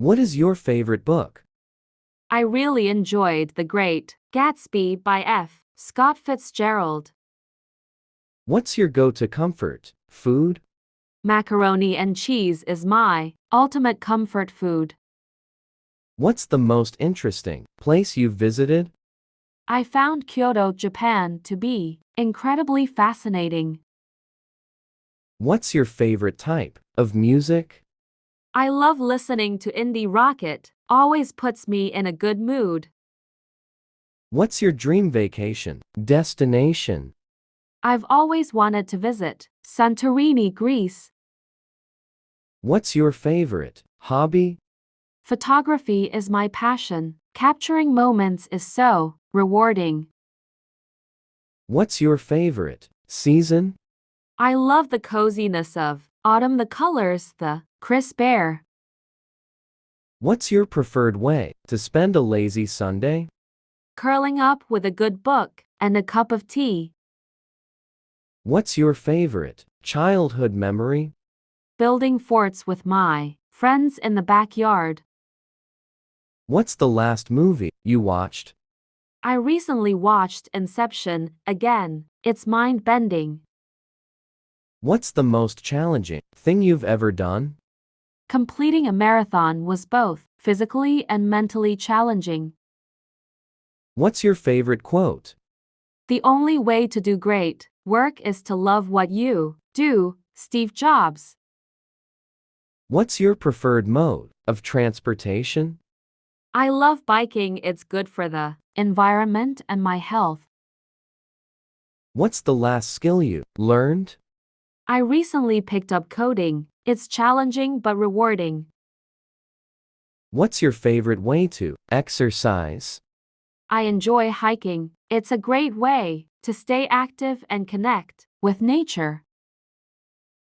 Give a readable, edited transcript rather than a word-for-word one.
What is your favorite book? I really enjoyed The Great Gatsby by F. Scott Fitzgerald. What's your go-to comfort food? Macaroni and cheese is my ultimate comfort food. What's the most interesting place you've visited? I found Kyoto, Japan to be incredibly fascinating. What's your favorite type of music? I love listening to indie rock. It always puts me in a good mood. What's your dream vacation destination? I've always wanted to visit Santorini, Greece. What's your favorite hobby? Photography is my passion. Capturing moments is so rewarding. What's your favorite season? I love the coziness of autumn, the colors, the crisp air. What's your preferred way to spend a lazy Sunday? Curling up with a good book and a cup of tea. What's your favorite childhood memory? Building forts with my friends in the backyard. What's the last movie you watched? I recently watched Inception again. It's mind-bending. What's the most challenging thing you've ever done? Completing a marathon was both physically and mentally challenging. What's your favorite quote? The only way to do great work is to love what you do, Steve Jobs. What's your preferred mode of transportation? I love biking. It's good for the environment and my health. What's the last skill you learned? I recently picked up coding. It's challenging but rewarding. What's your favorite way to exercise? I enjoy hiking. It's a great way to stay active and connect with nature.